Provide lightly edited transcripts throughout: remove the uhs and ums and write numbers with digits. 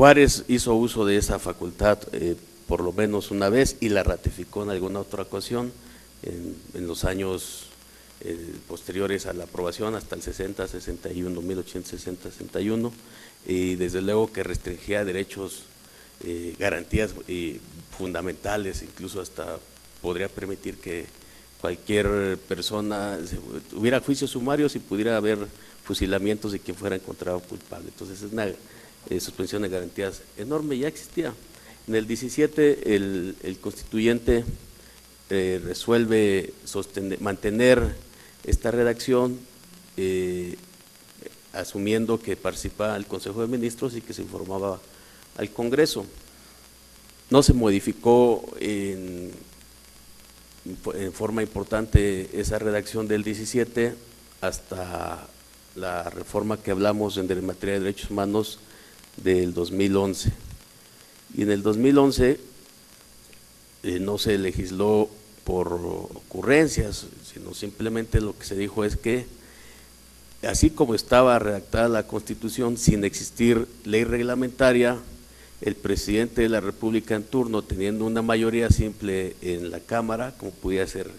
Juárez hizo uso de esa facultad por lo menos una vez y la ratificó en alguna otra ocasión en los años posteriores a la aprobación, hasta el 60, 61, 1860, 61, y desde luego que restringía derechos, garantías fundamentales, incluso hasta podría permitir que cualquier persona hubiera juicios sumarios y pudiera haber fusilamientos de quien fuera encontrado culpable. Entonces es una suspensión de garantías enorme, ya existía. En el 17 el constituyente resuelve mantener esta redacción, asumiendo que participaba el Consejo de Ministros y que se informaba al Congreso. No se modificó en forma importante esa redacción del 17 hasta la reforma que hablamos en materia de derechos humanos del 2011. Y en el 2011 no se legisló por ocurrencias, sino simplemente lo que se dijo es que, así como estaba redactada la Constitución, sin existir ley reglamentaria, el presidente de la República en turno, teniendo una mayoría simple en la Cámara, como podía ser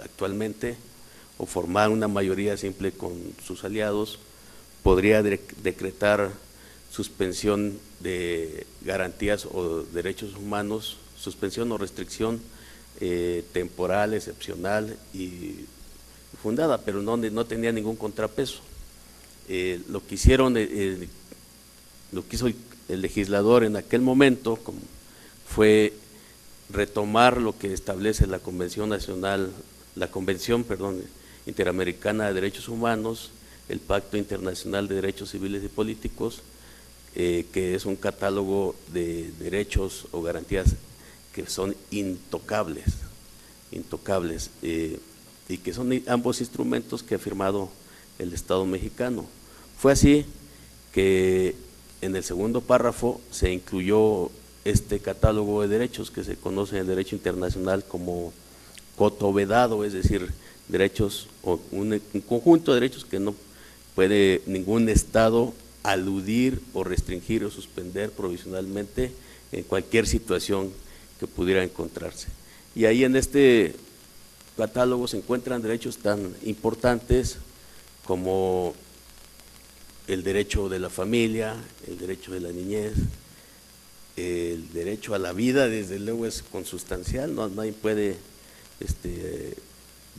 actualmente, o formar una mayoría simple con sus aliados, podría decretar suspensión de garantías o derechos humanos, suspensión o restricción temporal, excepcional y fundada, pero no tenía ningún contrapeso. Lo que hicieron, lo que hizo el legislador en aquel momento fue retomar lo que establece la Convención Interamericana de Derechos Humanos, el Pacto Internacional de Derechos Civiles y Políticos, que es un catálogo de derechos o garantías que son intocables, y que son ambos instrumentos que ha firmado el Estado mexicano. Fue así que en el segundo párrafo se incluyó este catálogo de derechos que se conoce en el derecho internacional como coto vedado, es decir, derechos o un conjunto de derechos que no puede ningún Estado aludir o restringir o suspender provisionalmente en cualquier situación que pudiera encontrarse. Y ahí en este catálogo se encuentran derechos tan importantes como el derecho de la familia, el derecho de la niñez, el derecho a la vida, desde luego es consustancial, nadie puede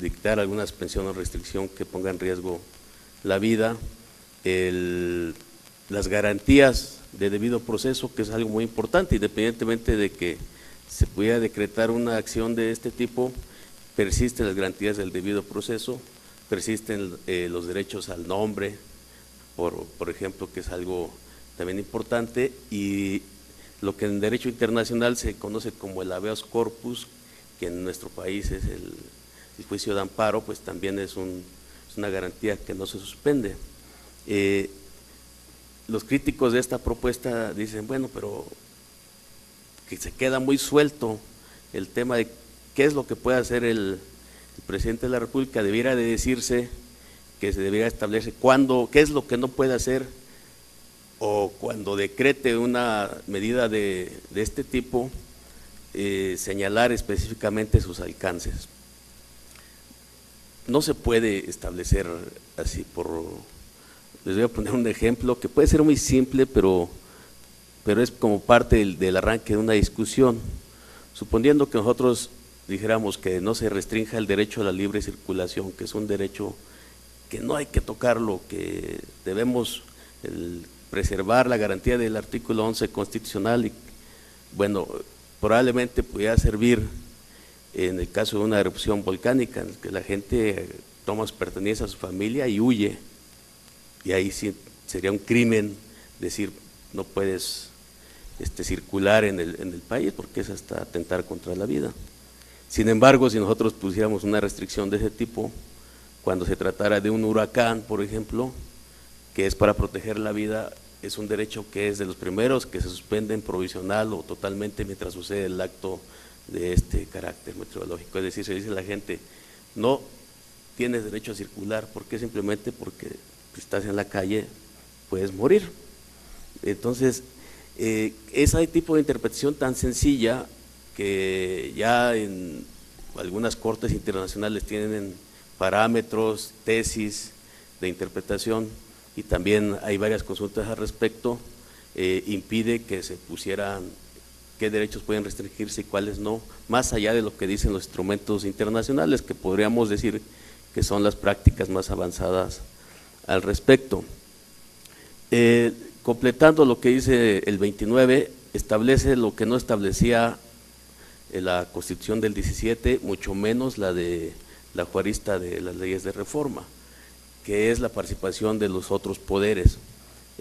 dictar alguna suspensión o restricción que ponga en riesgo la vida, las garantías de debido proceso, que es algo muy importante, independientemente de que se pudiera decretar una acción de este tipo, persisten las garantías del debido proceso, persisten los derechos al nombre, por ejemplo, que es algo también importante, y lo que en derecho internacional se conoce como el habeas corpus, que en nuestro país es el juicio de amparo, pues también es una garantía que no se suspende. Los críticos de esta propuesta dicen, bueno, pero que se queda muy suelto el tema de qué es lo que puede hacer el presidente de la República. Debiera de decirse que se debiera establecer qué es lo que no puede hacer, o cuando decrete una medida de este tipo, señalar específicamente sus alcances. No se puede establecer así les voy a poner un ejemplo que puede ser muy simple, pero es como parte del arranque de una discusión. Suponiendo que nosotros dijéramos que no se restrinja el derecho a la libre circulación, que es un derecho que no hay que tocarlo, que debemos preservar la garantía del artículo 11 constitucional, y bueno, probablemente pudiera servir en el caso de una erupción volcánica, en que la gente toma sus pertenencias a su familia y huye, y ahí sí sería un crimen decir no puedes circular en el país, porque es hasta atentar contra la vida. Sin embargo, si nosotros pusiéramos una restricción de ese tipo, cuando se tratara de un huracán, por ejemplo, que es para proteger la vida, es un derecho que es de los primeros que se suspenden provisional o totalmente mientras sucede el acto de este carácter meteorológico. Es decir, se dice a la gente, no tienes derecho a circular, ¿por qué? Simplemente porque si estás en la calle puedes morir. Entonces, Ese tipo de interpretación tan sencilla que ya en algunas cortes internacionales tienen parámetros, tesis de interpretación, y también hay varias consultas al respecto, impide que se pusieran qué derechos pueden restringirse y cuáles no, más allá de lo que dicen los instrumentos internacionales, que podríamos decir que son las prácticas más avanzadas al respecto. Completando lo que dice el 29, establece lo que no establecía la Constitución del 17, mucho menos la de la juarista de las leyes de reforma, que es la participación de los otros poderes.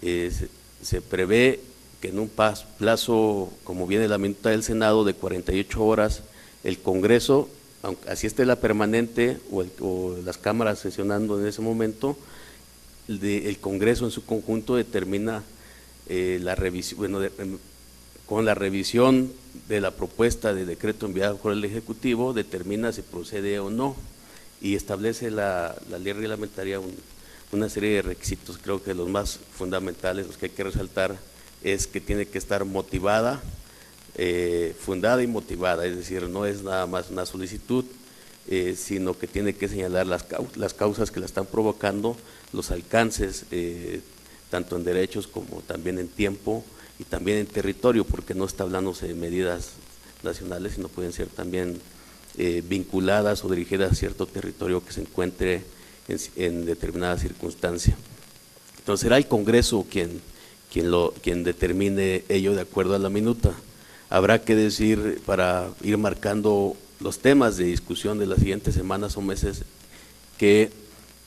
Se prevé que en un plazo, como viene la minuta del Senado, de 48 horas, el Congreso, aunque así esté la permanente o las cámaras sesionando en ese momento, el Congreso en su conjunto determina la revisión, con la revisión de la propuesta de decreto enviado por el Ejecutivo, determina si procede o no, y establece la ley reglamentaria una serie de requisitos. Creo que los más fundamentales, los que hay que resaltar, es que tiene que estar motivada, fundada y motivada, es decir, no es nada más una solicitud, sino que tiene que señalar las causas que la están provocando, los alcances, tanto en derechos como también en tiempo y también en territorio, porque no está hablándose de medidas nacionales, sino pueden ser también vinculadas o dirigidas a cierto territorio que se encuentre en determinada circunstancia. Entonces será el Congreso quien determine ello de acuerdo a la minuta. Habrá que decir, para ir marcando los temas de discusión de las siguientes semanas o meses, que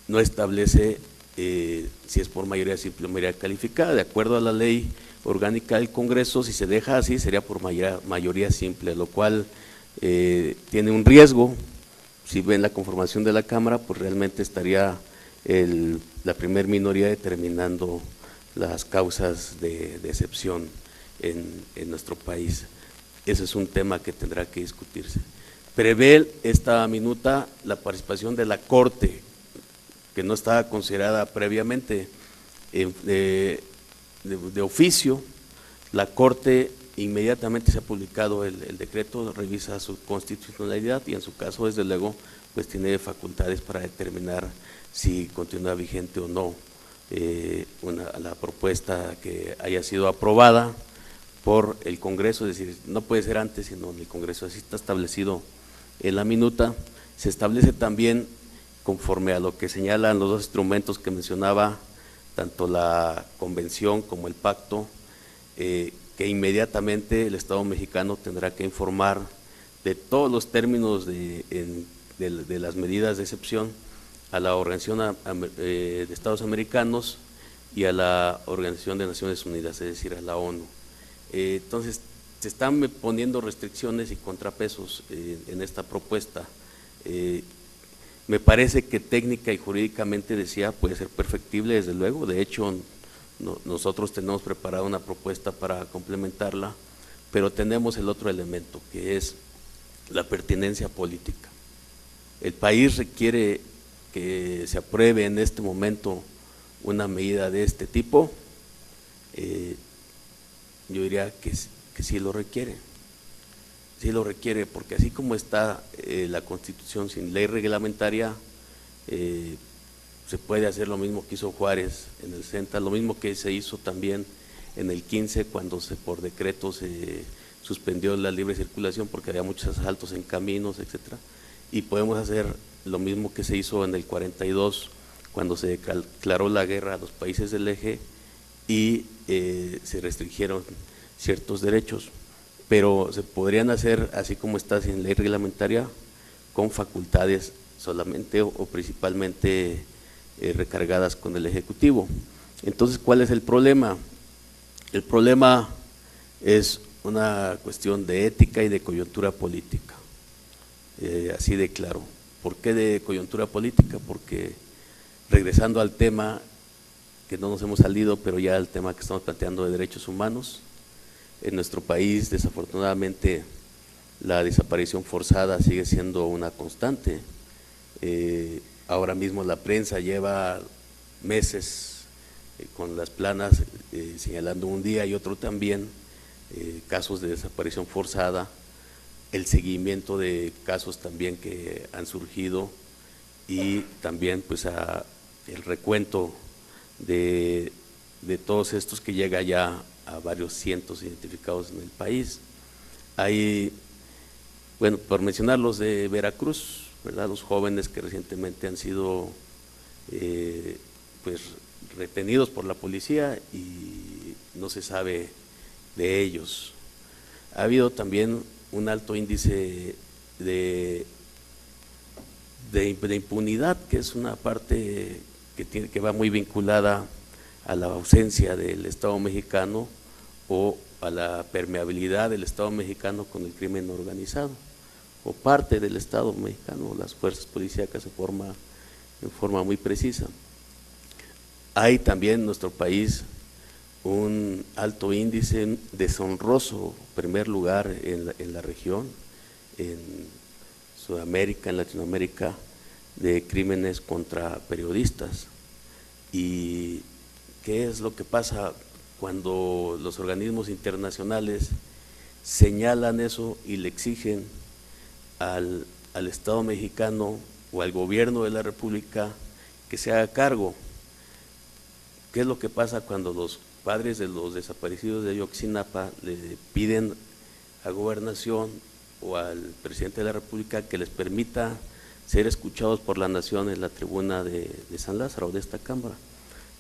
no establece si es por mayoría simple o mayoría calificada. De acuerdo a la ley orgánica del Congreso, si se deja así, sería por mayoría simple, lo cual tiene un riesgo. Si ven la conformación de la Cámara, pues realmente estaría la primer minoría determinando las causas de excepción en nuestro país. Ese es un tema que tendrá que discutirse. Prevé esta minuta la participación de la Corte, que no estaba considerada previamente. De oficio, la Corte inmediatamente se ha publicado el decreto, revisa su constitucionalidad y en su caso, desde luego, pues tiene facultades para determinar si continúa vigente o no la propuesta que haya sido aprobada por el Congreso, es decir, no puede ser antes, sino en el Congreso, así está establecido en la minuta. Se establece también, conforme a lo que señalan los dos instrumentos que mencionaba, tanto la convención como el pacto, que inmediatamente el Estado mexicano tendrá que informar de todos los términos de las medidas de excepción a la Organización de Estados Americanos y a la Organización de Naciones Unidas, es decir, a la ONU. Entonces, se están poniendo restricciones y contrapesos en esta propuesta. Me parece que técnica y jurídicamente, decía, puede ser perfectible, desde luego. De hecho, nosotros tenemos preparada una propuesta para complementarla, pero tenemos el otro elemento, que es la pertinencia política. El país requiere que se apruebe en este momento una medida de este tipo. Yo diría que sí lo requiere. Sí lo requiere, porque así como está la Constitución sin ley reglamentaria, se puede hacer lo mismo que hizo Juárez en el 60, lo mismo que se hizo también en el 15, cuando por decreto se suspendió la libre circulación porque había muchos asaltos en caminos, etcétera. Y podemos hacer lo mismo que se hizo en el 42, cuando se declaró la guerra a los países del eje y se restringieron ciertos derechos, pero se podrían hacer así como está sin ley reglamentaria, con facultades solamente o principalmente recargadas con el Ejecutivo. Entonces, ¿cuál es el problema? El problema es una cuestión de ética y de coyuntura política, así de claro. ¿Por qué de coyuntura política? Porque, regresando al tema, que no nos hemos salido, pero ya el tema que estamos planteando de derechos humanos, en nuestro país, desafortunadamente, la desaparición forzada sigue siendo una constante. Ahora mismo la prensa lleva meses con las planas señalando un día y otro también casos de desaparición forzada, el seguimiento de casos también que han surgido y también pues el recuento de todos estos que llega ya a varios cientos identificados en el país. Hay, bueno, por mencionar los de Veracruz, ¿verdad? Los jóvenes que recientemente han sido pues retenidos por la policía y no se sabe de ellos. Ha habido también un alto índice de impunidad, que es una parte que va muy vinculada a la ausencia del Estado mexicano o a la permeabilidad del Estado mexicano con el crimen organizado, o parte del Estado mexicano, las fuerzas policíacas en forma muy precisa. Hay también en nuestro país un alto índice deshonroso, primer lugar en la región, en Sudamérica, en Latinoamérica, de crímenes contra periodistas. ¿Y qué es lo que pasa cuando los organismos internacionales señalan eso y le exigen al Estado mexicano o al gobierno de la República que se haga cargo? ¿Qué es lo que pasa cuando los padres de los desaparecidos de Ayotzinapa le piden a Gobernación o al presidente de la República que les permita ser escuchados por la nación en la tribuna de San Lázaro o de esta Cámara?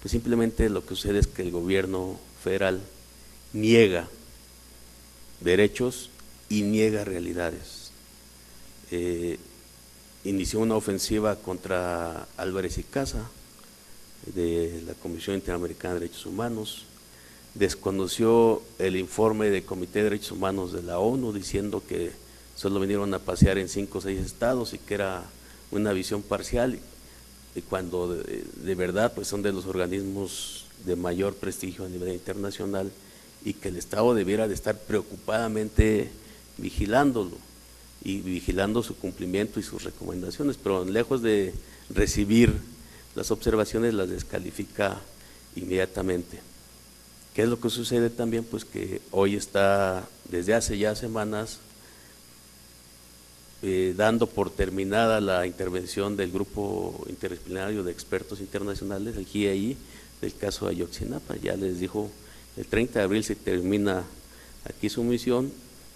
Pues simplemente lo que sucede es que el gobierno federal niega derechos y niega realidades. Inició una ofensiva contra Álvarez y Casa de la Comisión Interamericana de Derechos Humanos, desconoció el informe del Comité de Derechos Humanos de la ONU diciendo que solo vinieron a pasear en 5 o 6 estados y que era una visión parcial, y cuando de verdad pues son de los organismos de mayor prestigio a nivel internacional y que el Estado debiera de estar preocupadamente vigilándolo y vigilando su cumplimiento y sus recomendaciones, pero lejos de recibir las observaciones las descalifica inmediatamente. ¿Qué es lo que sucede también? Pues que hoy está, desde hace ya semanas, dando por terminada la intervención del Grupo Interdisciplinario de Expertos Internacionales, el GIEI, del caso de Ayotzinapa. Ya les dijo, el 30 de abril se termina aquí su misión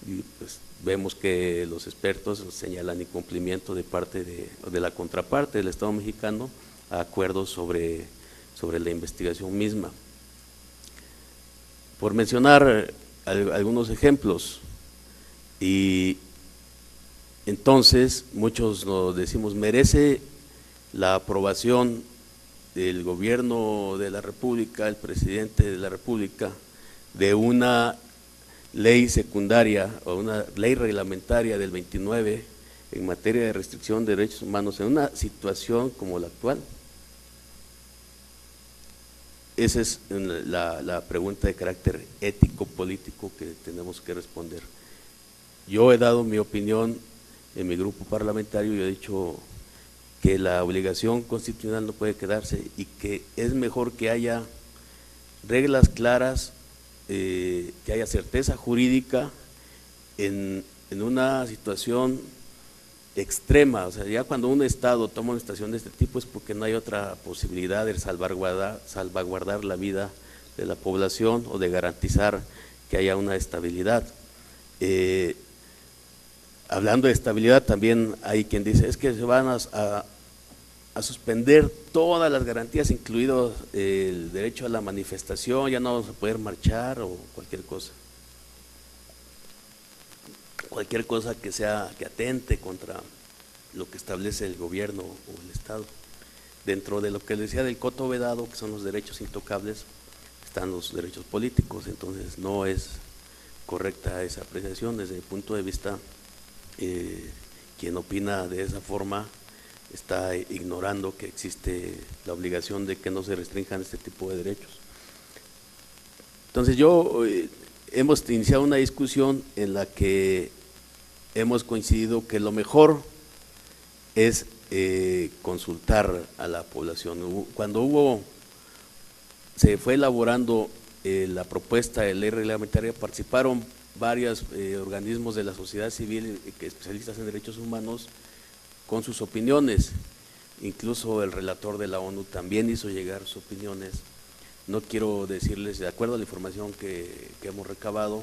y pues vemos que los expertos señalan incumplimiento de parte de la contraparte del Estado mexicano a acuerdos sobre la investigación misma. Por mencionar algunos ejemplos, y entonces muchos nos decimos, merece la aprobación del gobierno de la República, el presidente de la República, de una ley secundaria o una ley reglamentaria del 29 en materia de restricción de derechos humanos en una situación como la actual. Esa es la pregunta de carácter ético-político que tenemos que responder. Yo he dado mi opinión en mi grupo parlamentario y he dicho que la obligación constitucional no puede quedarse y que es mejor que haya reglas claras, que haya certeza jurídica en una situación extrema. O sea, ya cuando un Estado toma una situación de este tipo es porque no hay otra posibilidad de salvaguardar la vida de la población o de garantizar que haya una estabilidad. Hablando de estabilidad, también hay quien dice es que se van a suspender todas las garantías, incluido el derecho a la manifestación, ya no vamos a poder marchar o cualquier cosa que atente contra lo que establece el gobierno o el Estado. Dentro de lo que les decía del coto vedado, que son los derechos intocables, están los derechos políticos. Entonces no es correcta esa apreciación desde el punto de vista, quien opina de esa forma está ignorando que existe la obligación de que no se restrinjan este tipo de derechos. Entonces hemos iniciado una discusión en la que hemos coincidido que lo mejor es consultar a la población. Cuando se fue elaborando la propuesta de ley reglamentaria participaron varios organismos de la sociedad civil, especialistas en derechos humanos, con sus opiniones. Incluso el relator de la ONU también hizo llegar sus opiniones. No quiero decirles, de acuerdo a la información que hemos recabado,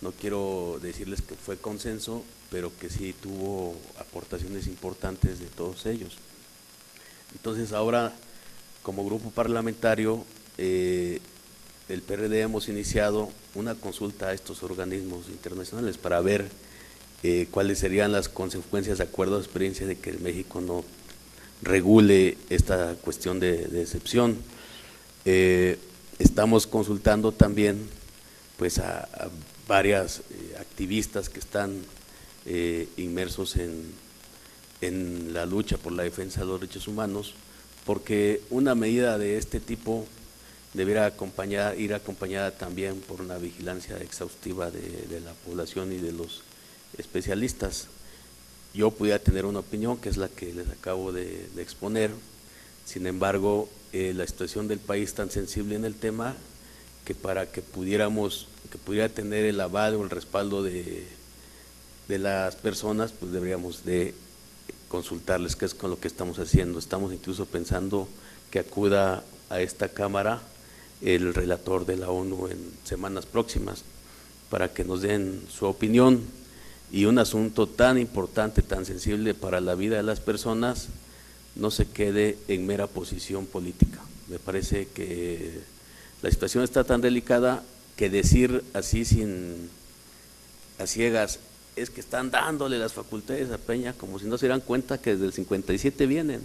no quiero decirles que fue consenso, pero que sí tuvo aportaciones importantes de todos ellos. Entonces ahora, como grupo parlamentario, el PRD hemos iniciado una consulta a estos organismos internacionales para ver cuáles serían las consecuencias de acuerdo a la experiencia de que México no regule esta cuestión de excepción. Estamos consultando también pues a varias activistas que están inmersos en la lucha por la defensa de los derechos humanos, porque una medida de este tipo debiera ir acompañada también por una vigilancia exhaustiva de la población y de los especialistas. Yo pudiera tener una opinión, que es la que les acabo de exponer. Sin embargo, la situación del país es tan sensible en el tema que para que pudiera tener el aval o el respaldo de las personas, pues deberíamos de consultarles, que es con lo que estamos haciendo. Estamos incluso pensando que acuda a esta Cámara el relator de la ONU en semanas próximas para que nos den su opinión, y un asunto tan importante, tan sensible para la vida de las personas, no se quede en mera posición política. Me parece que la situación está tan delicada que decir así a ciegas es que están dándole las facultades a Peña, como si no se dieran cuenta que desde el 57 vienen,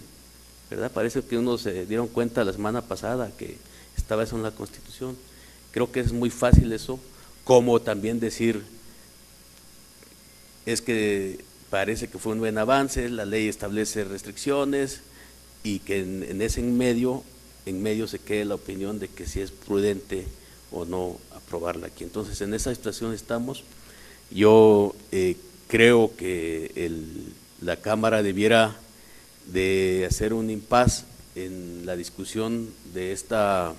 ¿verdad? Parece que unos se dieron cuenta la semana pasada que estaba eso en la Constitución. Creo que es muy fácil eso, como también decir es que parece que fue un buen avance, la ley establece restricciones y que en ese en medio se quede la opinión de que si es prudente o no aprobarla aquí. Entonces en esa situación estamos. Yo creo que la Cámara debiera de hacer un impasse en la discusión de esta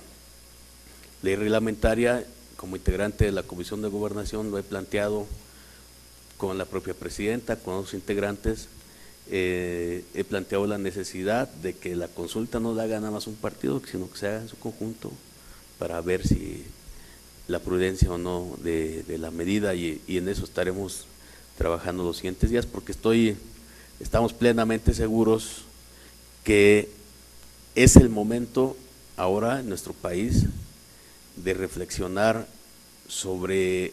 ley reglamentaria. Como integrante de la Comisión de Gobernación lo he planteado con la propia presidenta, con los integrantes. He planteado la necesidad de que la consulta no la haga nada más un partido, sino que se haga en su conjunto para ver si la prudencia o no de la medida, y en eso estaremos trabajando los siguientes días, porque estamos plenamente seguros que es el momento ahora en nuestro país de reflexionar sobre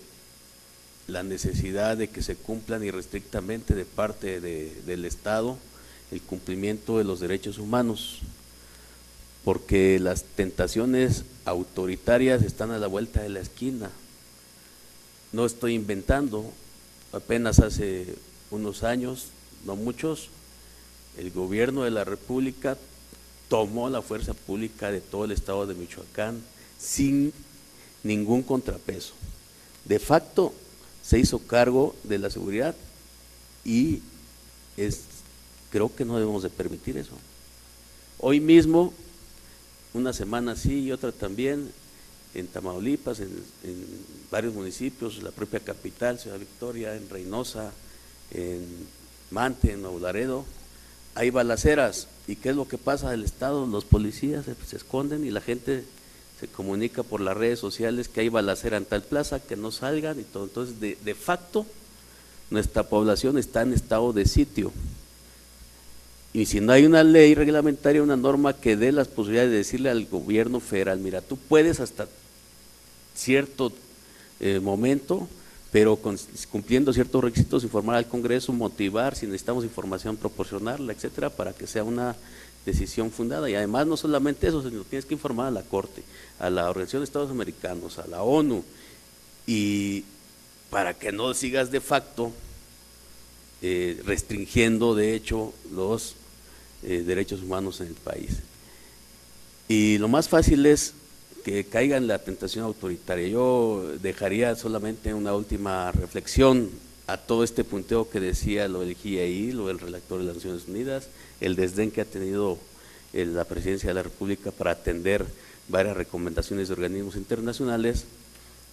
la necesidad de que se cumplan irrestrictamente de parte del Estado el cumplimiento de los derechos humanos, porque las tentaciones autoritarias están a la vuelta de la esquina. No estoy inventando, apenas hace unos años, no muchos, el gobierno de la República tomó la fuerza pública de todo el estado de Michoacán sin ningún contrapeso. De facto se hizo cargo de la seguridad y creo que no debemos de permitir eso. Hoy mismo, una semana sí y otra también, en Tamaulipas, en varios municipios, la propia capital, Ciudad Victoria, en Reynosa, en Mante, en Nuevo Laredo, hay balaceras. ¿Y qué es lo que pasa del Estado? Los policías se esconden y la gente se comunica por las redes sociales que hay balacera en tal plaza, que no salgan y todo. Entonces, de facto, nuestra población está en estado de sitio. Y si no hay una ley reglamentaria, una norma que dé las posibilidades de decirle al gobierno federal, mira, tú puedes hasta cierto momento, pero cumpliendo ciertos requisitos, informar al Congreso, motivar, si necesitamos información, proporcionarla, etcétera, para que sea una decisión fundada. Y además no solamente eso, sino tienes que informar a la Corte, a la Organización de Estados Americanos, a la ONU, y para que no sigas de facto restringiendo de hecho los derechos humanos en el país. Y lo más fácil es que caiga en la tentación autoritaria. Yo dejaría solamente una última reflexión a todo este punteo que decía, lo del GIEI, lo del relator de las Naciones Unidas, el desdén que ha tenido la presidencia de la República para atender varias recomendaciones de organismos internacionales.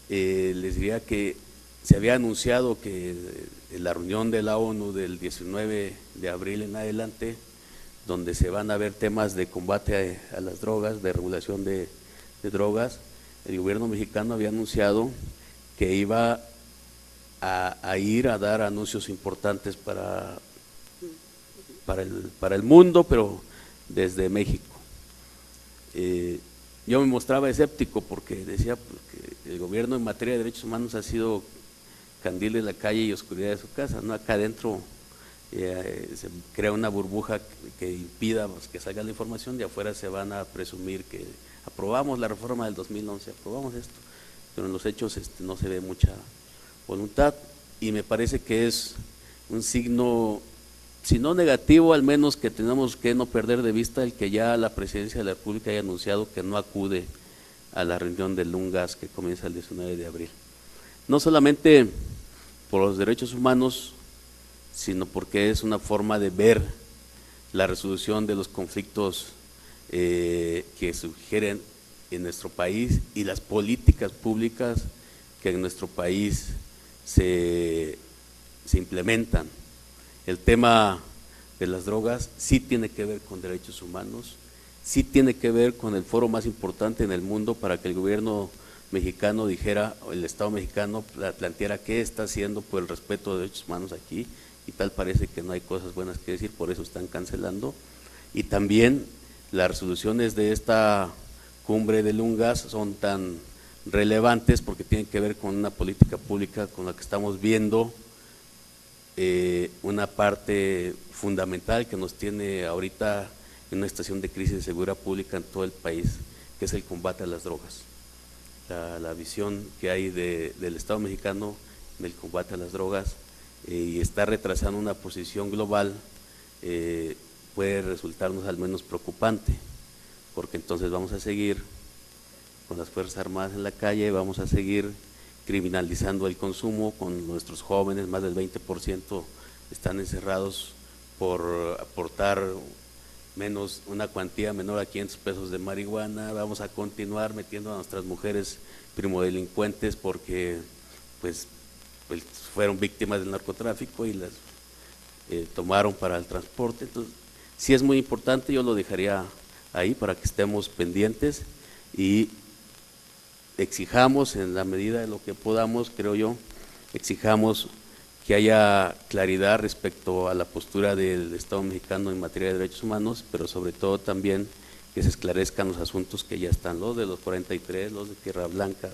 Les diría que se había anunciado que en la reunión de la ONU del 19 de abril en adelante, donde se van a ver temas de combate a las drogas, de regulación de drogas, el gobierno mexicano había anunciado que iba a ir a dar anuncios importantes para el mundo, pero desde México. Yo me mostraba escéptico porque decía que el gobierno en materia de derechos humanos ha sido candil de la calle y oscuridad de su casa, ¿no? Acá adentro se crea una burbuja que impida que salga la información, de afuera se van a presumir que aprobamos la reforma del 2011, aprobamos esto, pero en los hechos no se ve mucha voluntad, y me parece que es un signo, si no negativo, al menos que tenemos que no perder de vista el que ya la Presidencia de la República haya anunciado que no acude a la reunión del UNGAS que comienza el 19 de abril. No solamente por los derechos humanos, sino porque es una forma de ver la resolución de los conflictos que sugieren en nuestro país y las políticas públicas que en nuestro país se implementan. El tema de las drogas sí tiene que ver con derechos humanos, sí tiene que ver con el foro más importante en el mundo para que el gobierno mexicano dijera, el Estado mexicano planteara qué está haciendo por el respeto de derechos humanos aquí, y tal parece que no hay cosas buenas que decir, por eso están cancelando. Y también las resoluciones de esta cumbre del UNGAS son tan relevantes porque tienen que ver con una política pública con la que estamos viendo una parte fundamental que nos tiene ahorita en una situación de crisis de seguridad pública en todo el país, que es el combate a las drogas. La visión que hay del Estado mexicano en el combate a las drogas y está retrasando una posición global puede resultarnos al menos preocupante, porque entonces vamos a seguir con las Fuerzas Armadas en la calle, vamos a seguir criminalizando el consumo con nuestros jóvenes, más del 20% están encerrados por aportar una cuantía menor a 500 pesos de marihuana. Vamos a continuar metiendo a nuestras mujeres primodelincuentes porque pues fueron víctimas del narcotráfico y las tomaron para el transporte. Entonces, sí es muy importante, yo lo dejaría ahí para que estemos pendientes y exijamos en la medida de lo que podamos, creo yo, exijamos que haya claridad respecto a la postura del Estado mexicano en materia de derechos humanos, pero sobre todo también que se esclarezcan los asuntos que ya están, los de los 43, los de Tierra Blanca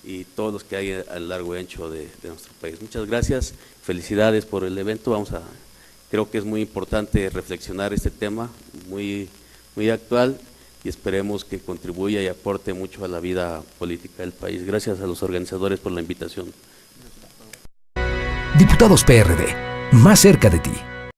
y todos los que hay a lo largo y ancho de nuestro país. Muchas gracias, felicidades por el evento. Creo que es muy importante reflexionar este tema, muy actual, y esperemos que contribuya y aporte mucho a la vida política del país. Gracias a los organizadores por la invitación. Diputados PRD, más cerca de ti.